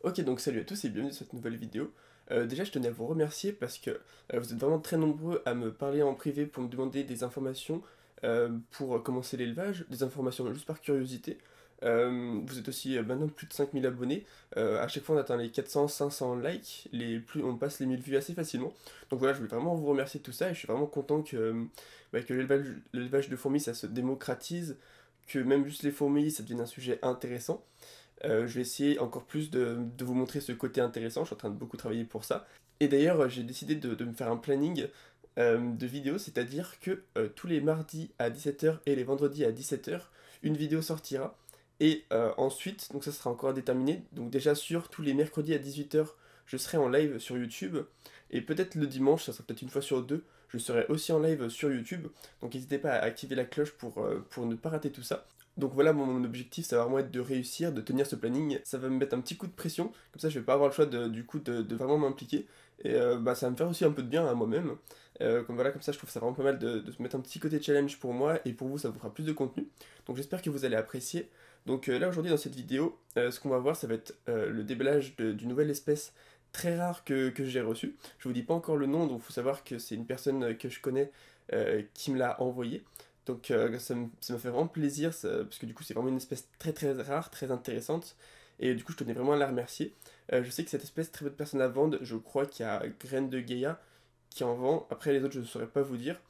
Ok, donc salut à tous et bienvenue sur cette nouvelle vidéo. Déjà, je tenais à vous remercier parce que vous êtes vraiment très nombreux à me parler en privé pour me demander des informations pour commencer l'élevage, des informations juste par curiosité. Vous êtes aussi maintenant plus de 5000 abonnés. À chaque fois, on atteint les 400-500 likes. On passe les 1000 vues assez facilement. Donc voilà, je voulais vraiment vous remercier de tout ça et je suis vraiment content que l'élevage de fourmis, ça se démocratise, que même juste les fourmis, ça devienne un sujet intéressant. Je vais essayer encore plus de vous montrer ce côté intéressant, je suis en train de beaucoup travailler pour ça. Et d'ailleurs, j'ai décidé de me faire un planning de vidéos, c'est-à-dire que tous les mardis à 17h et les vendredis à 17h, une vidéo sortira. Et ensuite, donc ça sera encore à déterminer, donc déjà sûr, tous les mercredis à 18h, je serai en live sur YouTube. Et peut-être le dimanche, ça sera peut-être une fois sur deux, je serai aussi en live sur YouTube. Donc n'hésitez pas à activer la cloche pour ne pas rater tout ça. Donc voilà, mon objectif, ça va vraiment être de réussir, de tenir ce planning. Ça va me mettre un petit coup de pression, comme ça je vais pas avoir le choix du coup de vraiment m'impliquer. Et ça va me faire aussi un peu de bien à moi-même. Comme ça je trouve ça vraiment pas mal de se mettre un petit côté challenge pour moi, et pour vous ça vous fera plus de contenu. Donc j'espère que vous allez apprécier. Donc là aujourd'hui dans cette vidéo, ce qu'on va voir ça va être le déballage d'une nouvelle espèce très rare que j'ai reçue. Je vous dis pas encore le nom, donc il faut savoir que c'est une personne que je connais qui me l'a envoyé. Donc ça me fait vraiment plaisir, parce que du coup c'est vraiment une espèce très très rare, très intéressante, et du coup je tenais vraiment à la remercier. Je sais que cette espèce, très peu de personnes la vendent, je crois qu'il y a Graine de Gaïa qui en vend, après les autres je ne saurais pas vous dire.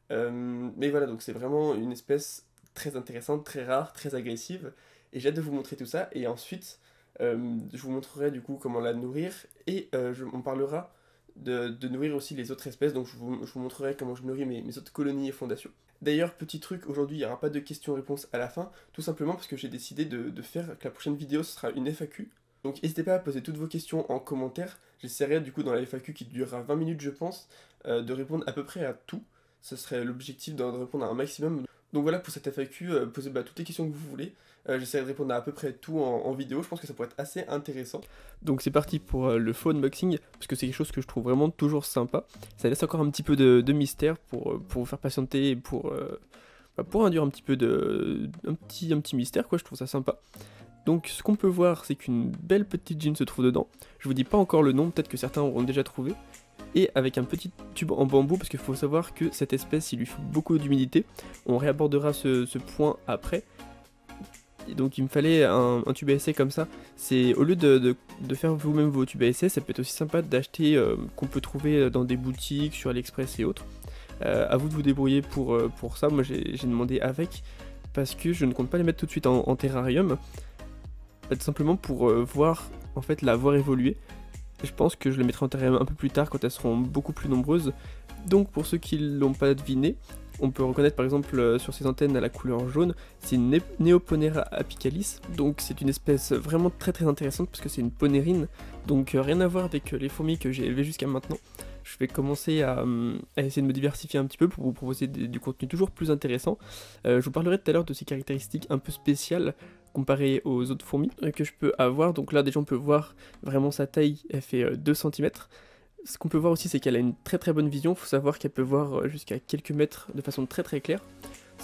Mais voilà, donc c'est vraiment une espèce très intéressante, très rare, très agressive, et j'ai hâte de vous montrer tout ça, et ensuite je vous montrerai du coup comment la nourrir, et on parlera de nourrir aussi les autres espèces, donc je vous montrerai comment je nourris mes autres colonies et fondations. D'ailleurs, petit truc, aujourd'hui il n'y aura pas de questions-réponses à la fin, tout simplement parce que j'ai décidé de faire que la prochaine vidéo ce sera une FAQ. Donc n'hésitez pas à poser toutes vos questions en commentaire, j'essaierai du coup dans la FAQ qui durera 20 minutes je pense, de répondre à peu près à tout. Ce serait l'objectif de répondre à un maximum. Donc voilà pour cette FAQ, posez toutes les questions que vous voulez. J'essaierai de répondre à peu près tout en vidéo, je pense que ça pourrait être assez intéressant. Donc c'est parti pour le faux unboxing, parce que c'est quelque chose que je trouve vraiment toujours sympa. Ça laisse encore un petit peu de mystère pour vous faire patienter et pour induire un petit peu un petit mystère, quoi, je trouve ça sympa. Donc ce qu'on peut voir, c'est qu'une belle petite jean se trouve dedans. Je vous dis pas encore le nom, peut-être que certains auront déjà trouvé. Et avec un petit tube en bambou, parce qu'il faut savoir que cette espèce, il lui faut beaucoup d'humidité. On réabordera ce point après. Et donc il me fallait un tube à essai comme ça. C'est au lieu de faire vous-même vos tubes à essai, ça peut être aussi sympa d'acheter qu'on peut trouver dans des boutiques, sur AliExpress et autres. À vous de vous débrouiller pour ça. Moi j'ai demandé avec, parce que je ne compte pas les mettre tout de suite en terrarium. Tout simplement pour voir, en fait, la voir évoluer. Je pense que je les mettrai en terrarium un peu plus tard quand elles seront beaucoup plus nombreuses. Donc pour ceux qui ne l'ont pas deviné, on peut reconnaître par exemple sur ces antennes à la couleur jaune, c'est une Neoponera apicalis, donc c'est une espèce vraiment très très intéressante parce que c'est une ponérine, donc rien à voir avec les fourmis que j'ai élevées jusqu'à maintenant. Je vais commencer à essayer de me diversifier un petit peu pour vous proposer du contenu toujours plus intéressant. Je vous parlerai tout à l'heure de ces caractéristiques un peu spéciales comparées aux autres fourmis que je peux avoir. Donc là déjà on peut voir vraiment sa taille, elle fait 2 cm. Ce qu'on peut voir aussi c'est qu'elle a une très très bonne vision, il faut savoir qu'elle peut voir jusqu'à quelques mètres de façon très très claire.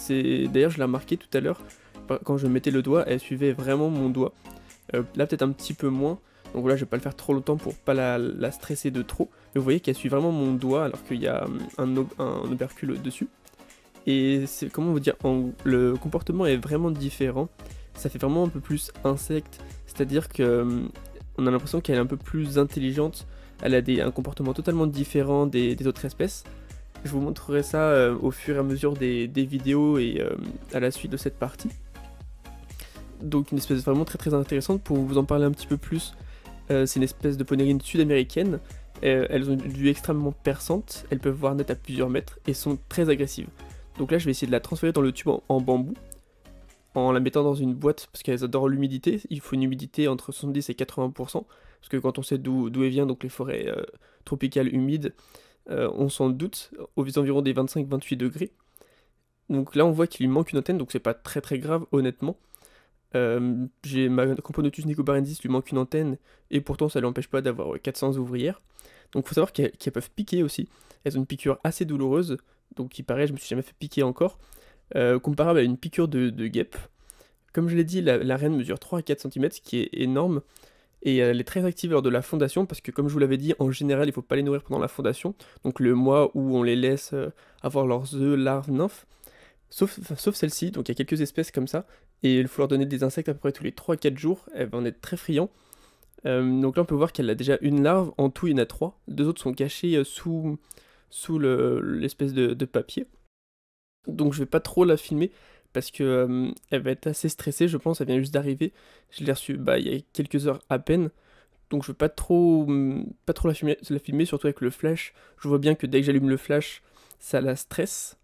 D'ailleurs je l'ai remarqué tout à l'heure, quand je mettais le doigt, elle suivait vraiment mon doigt. Là peut-être un petit peu moins, donc voilà je vais pas le faire trop longtemps pour pas la stresser de trop. Mais vous voyez qu'elle suit vraiment mon doigt alors qu'il y a un opercule dessus. Et c'est, comment vous dire, le comportement est vraiment différent, ça fait vraiment un peu plus insecte, c'est-à-dire que on a l'impression qu'elle est un peu plus intelligente. Elle a un comportement totalement différent des autres espèces. Je vous montrerai ça au fur et à mesure des vidéos et à la suite de cette partie. Donc une espèce vraiment très très intéressante. Pour vous en parler un petit peu plus, c'est une espèce de ponérine sud-américaine. Elles ont une vue extrêmement perçante, elles peuvent voir net à plusieurs mètres et sont très agressives. Donc là je vais essayer de la transférer dans le tube en bambou, en la mettant dans une boîte, parce qu'elles adorent l'humidité. Il faut une humidité entre 70 et 80%, parce que quand on sait d'où elle vient, donc les forêts tropicales humides, on s'en doute, aux environs des 25-28 degrés. Donc là on voit qu'il lui manque une antenne, donc c'est pas très très grave honnêtement. J'ai ma Camponotus nicobarensis lui manque une antenne, et pourtant ça ne l'empêche pas d'avoir 400 ouvrières. Donc il faut savoir qu'elles peuvent piquer aussi, elles ont une piqûre assez douloureuse, donc il paraît, je me suis jamais fait piquer encore. Comparable à une piqûre de guêpe. Comme je l'ai dit, la reine mesure 3 à 4 cm, ce qui est énorme. Et elle est très active lors de la fondation, parce que comme je vous l'avais dit, en général, il faut pas les nourrir pendant la fondation, donc le mois où on les laisse avoir leurs œufs, larves, nymphes, sauf celle-ci, donc il y a quelques espèces comme ça, et il faut leur donner des insectes à peu près tous les 3-4 jours, elle va en être très friand. Donc là on peut voir qu'elle a déjà une larve, en tout il y en a 3, 2 autres sont cachés sous l'espèce de papier. Donc je vais pas trop la filmer, parce que elle va être assez stressée, je pense, elle vient juste d'arriver. Je l'ai reçue il y a quelques heures à peine, donc je veux pas trop la filmer, surtout avec le flash. Je vois bien que dès que j'allume le flash, ça la stresse.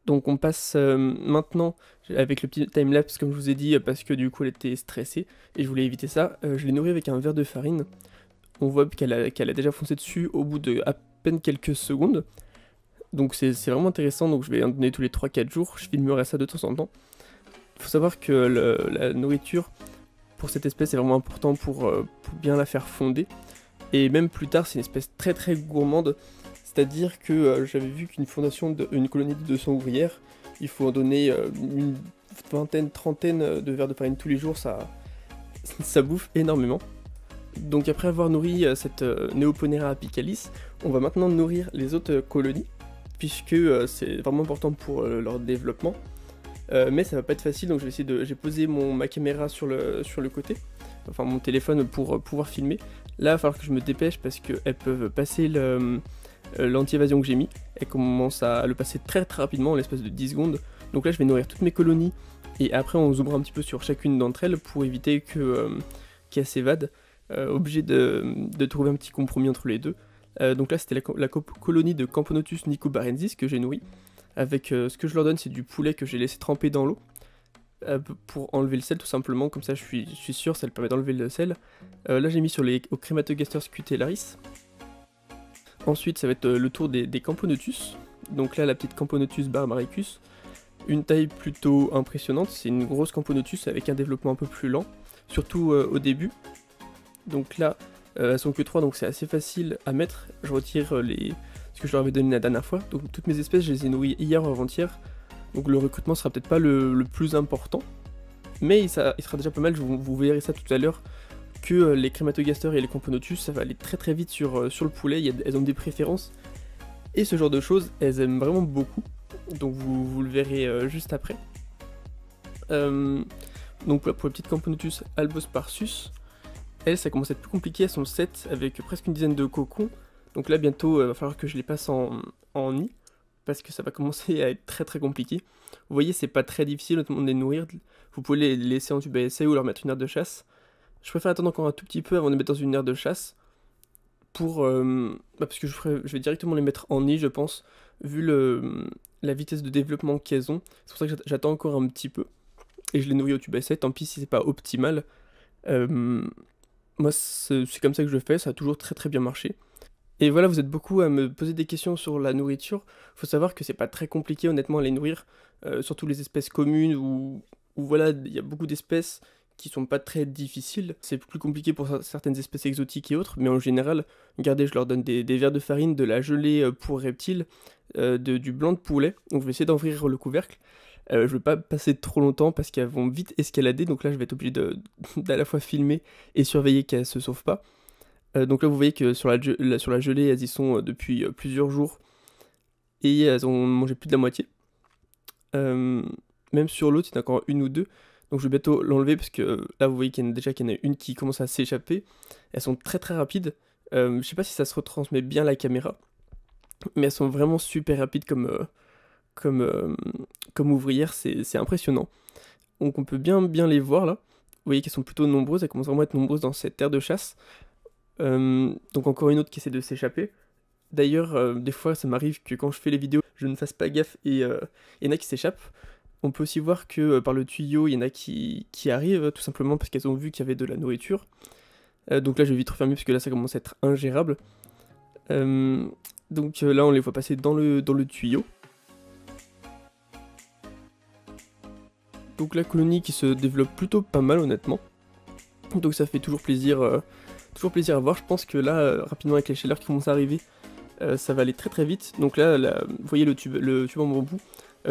Donc on passe maintenant avec le petit timelapse, comme je vous ai dit, parce que du coup elle était stressée, et je voulais éviter ça. Je l'ai nourrie avec un verre de farine. On voit qu'elle a déjà foncé dessus au bout de à peine quelques secondes. Donc c'est vraiment intéressant, donc je vais en donner tous les 3-4 jours, je filmerai ça de temps en temps. Il faut savoir que la nourriture pour cette espèce est vraiment important pour bien la faire fonder. Et même plus tard, c'est une espèce très très gourmande, c'est-à-dire que j'avais vu qu'une une colonie de 200 ouvrières, il faut en donner une vingtaine, trentaine de verres de farine tous les jours, ça bouffe énormément. Donc après avoir nourri cette Neoponera apicalis, on va maintenant nourrir les autres colonies, puisque c'est vraiment important pour leur développement. Mais ça va pas être facile, donc je vais essayer j'ai posé ma caméra sur le côté, enfin mon téléphone pour pouvoir filmer. Là, il va falloir que je me dépêche parce qu'elles peuvent passer l'anti-évasion que j'ai mis. Elles commencent à le passer très très rapidement, en l'espace de 10 secondes. Donc là, je vais nourrir toutes mes colonies, et après on zoomera un petit peu sur chacune d'entre elles pour éviter qu'elles s'évadent. Obligé de trouver un petit compromis entre les deux. Donc là, c'était la colonie de Camponotus nicobarensis que j'ai nourrie. Avec ce que je leur donne, c'est du poulet que j'ai laissé tremper dans l'eau pour enlever le sel, tout simplement. Comme ça, je suis sûr, ça le permet d'enlever le sel. Là, j'ai mis au Crematogaster scutellaris. Ensuite, ça va être le tour des Camponotus. Donc là, la petite Camponotus barbaricus. Une taille plutôt impressionnante. C'est une grosse Camponotus avec un développement un peu plus lent, surtout au début. Donc là, elles sont que 3, donc c'est assez facile à mettre. Je retire ce que je leur avais donné la dernière fois. Donc toutes mes espèces, je les ai nourries hier ou avant-hier. Donc le recrutement sera peut-être pas le plus important, mais il sera déjà pas mal. Vous verrez ça tout à l'heure, que les Crematogaster et les Camponotus, ça va aller très très vite sur le poulet. Elles ont des préférences, et ce genre de choses, elles aiment vraiment beaucoup. Donc vous le verrez juste après. Donc pour la petite Camponotus albosparsus, elles, ça commence à être plus compliqué, elles sont 7 avec presque une dizaine de cocons. Donc là, bientôt, il va falloir que je les passe en nid, parce que ça va commencer à être très très compliqué. Vous voyez, c'est pas très difficile de les nourrir. Vous pouvez les laisser en tube à essai ou leur mettre une aire de chasse. Je préfère attendre encore un tout petit peu avant de les mettre dans une aire de chasse, parce que je vais directement les mettre en nid, je pense, vu la vitesse de développement qu'elles ont. C'est pour ça que j'attends encore un petit peu. Et je les nourris au tube à essai, tant pis si c'est pas optimal. Moi, c'est comme ça que je fais, ça a toujours très très bien marché. Et voilà, vous êtes beaucoup à me poser des questions sur la nourriture. Faut savoir que c'est pas très compliqué honnêtement à les nourrir, surtout les espèces communes où voilà, il y a beaucoup d'espèces qui sont pas très difficiles. C'est plus compliqué pour certaines espèces exotiques et autres, mais en général, regardez, je leur donne des verres de farine, de la gelée pour reptiles, du blanc de poulet. Donc je vais essayer d'ouvrir le couvercle. Je vais pas passer trop longtemps parce qu'elles vont vite escalader, donc là je vais être obligé d'à la fois filmer et surveiller qu'elles se sauvent pas. Donc là vous voyez que sur la gelée, elles y sont depuis plusieurs jours, et elles ont mangé plus de la moitié. Même sur l'autre, il y en a encore une ou deux, donc je vais bientôt l'enlever parce que là vous voyez qu'il y en a une qui commence à s'échapper. Elles sont très très rapides, je sais pas si ça se retransmet bien à la caméra, mais elles sont vraiment super rapides comme ouvrières, c'est impressionnant. Donc on peut bien les voir là. Vous voyez qu'elles sont plutôt nombreuses, elles commencent vraiment à être nombreuses dans cette aire de chasse. Donc encore une autre qui essaie de s'échapper. D'ailleurs, des fois ça m'arrive que quand je fais les vidéos, je ne fasse pas gaffe et il y en a qui s'échappent. On peut aussi voir que par le tuyau, il y en a qui arrivent, tout simplement parce qu'elles ont vu qu'il y avait de la nourriture. Donc là je vais vite refermer parce que là ça commence à être ingérable. Donc là on les voit passer dans le tuyau. Donc la colonie qui se développe plutôt pas mal honnêtement. Donc ça fait toujours plaisir à voir. Je pense que là, rapidement avec les chaleurs qui commencent à arriver, ça va aller très très vite. Donc là, vous voyez le tube en bambou,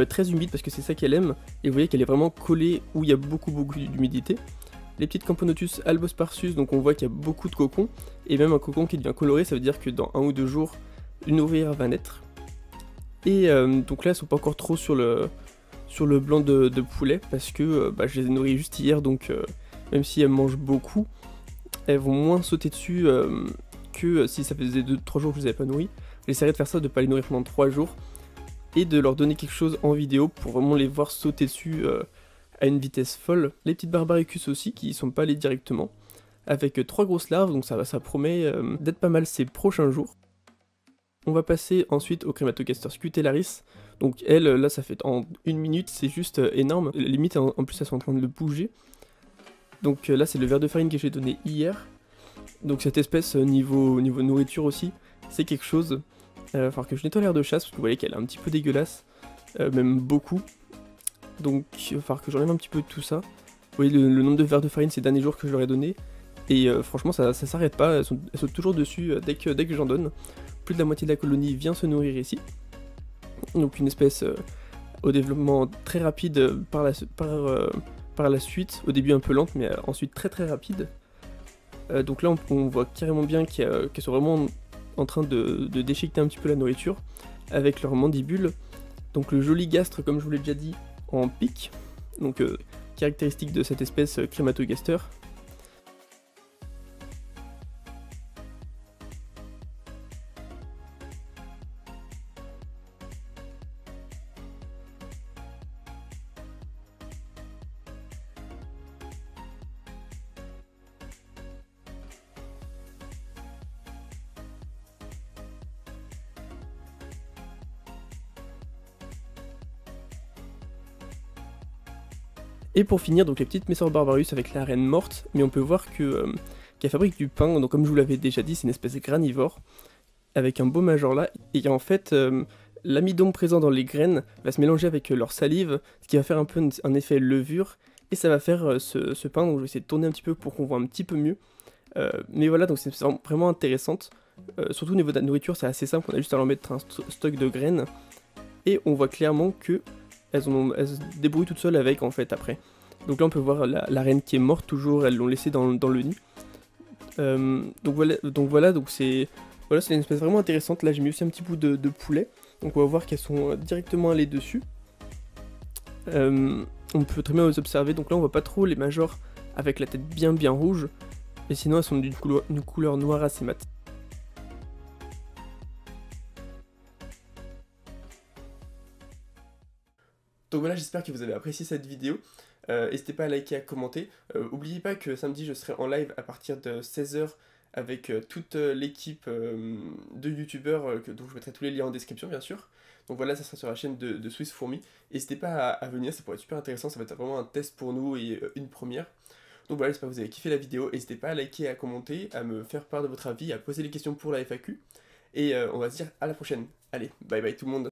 très humide parce que c'est ça qu'elle aime. Et vous voyez qu'elle est vraiment collée où il y a beaucoup d'humidité. les petites Camponotus albosparsus, donc on voit qu'il y a beaucoup de cocons, et même un cocon qui devient coloré, ça veut dire que dans 1 ou 2 jours, une ouvrière va naître. Et donc là, elles sont pas encore trop sur le blanc de poulet, parce que je les ai nourries juste hier, donc même si elles mangent beaucoup, elles vont moins sauter dessus que si ça faisait 2-3 jours que je les avais pas nourries. J'essaierai de faire ça, de pas les nourrir pendant 3 jours, et de leur donner quelque chose en vidéo pour vraiment les voir sauter dessus à une vitesse folle. Les petites Barbaricus aussi, qui sont pas allées directement, avec 3 grosses larves, donc ça promet d'être pas mal ces prochains jours. On va passer ensuite au Crématogaster scutellaris. Donc elle, là ça fait en 1 minute, c'est juste énorme. Limite en plus elles sont en train de le bouger. Donc là c'est le ver de farine que j'ai donné hier. Donc cette espèce niveau nourriture aussi, c'est quelque chose. Il va falloir que je nettoie l'air de chasse parce que vous voyez qu'elle est un petit peu dégueulasse. Même beaucoup. Donc il va falloir que j'enlève un petit peu de tout ça. Vous voyez le nombre de vers de farine ces derniers jours que je leur ai donné. Et franchement ça s'arrête pas, elles sont toujours dessus dès que j'en donne. Plus de la moitié de la colonie vient se nourrir ici. Donc une espèce au développement très rapide par la suite. Au début un peu lente mais ensuite très très rapide. Donc là on voit carrément bien qu'elles sont vraiment en train de déchiqueter un petit peu la nourriture avec leurs mandibules. Donc le joli gastre, comme je vous l'ai déjà dit, en pic. Donc caractéristique de cette espèce Crématogaster. Et pour finir, donc les petites Messor barbarus avec la reine morte, mais on peut voir qu'elle fabrique du pain, donc comme je vous l'avais déjà dit, c'est une espèce granivore, avec un beau major là, et en fait, l'amidon présent dans les graines va se mélanger avec leur salive, ce qui va faire un peu un effet levure, et ça va faire ce pain, donc je vais essayer de tourner un petit peu pour qu'on voit un petit peu mieux. Mais voilà, donc c'est vraiment intéressante, surtout au niveau de la nourriture, c'est assez simple, on a juste à leur mettre un stock de graines, et on voit clairement que elles se débrouillent toutes seules avec en fait après. Donc là on peut voir la reine qui est morte toujours, elles l'ont laissée dans le nid. Donc c'est une espèce vraiment intéressante. Là j'ai mis aussi un petit bout de poulet, donc on va voir qu'elles sont directement allées dessus. On peut très bien les observer, donc là on voit pas trop les majors avec la tête bien rouge, et sinon elles sont d'une couleur noire assez mat. Donc voilà, j'espère que vous avez apprécié cette vidéo. N'hésitez pas à liker, à commenter. N'oubliez pas que samedi je serai en live à partir de 16 h avec toute l'équipe de youtubeurs, dont je mettrai tous les liens en description bien sûr. Donc voilà, ça sera sur la chaîne de Swiss Fourmi. N'hésitez pas à venir, ça pourrait être super intéressant, ça va être vraiment un test pour nous et une première. Donc voilà, j'espère que vous avez kiffé la vidéo. N'hésitez pas à liker, à commenter, à me faire part de votre avis, à poser des questions pour la FAQ. Et on va se dire à la prochaine. Allez, bye bye tout le monde.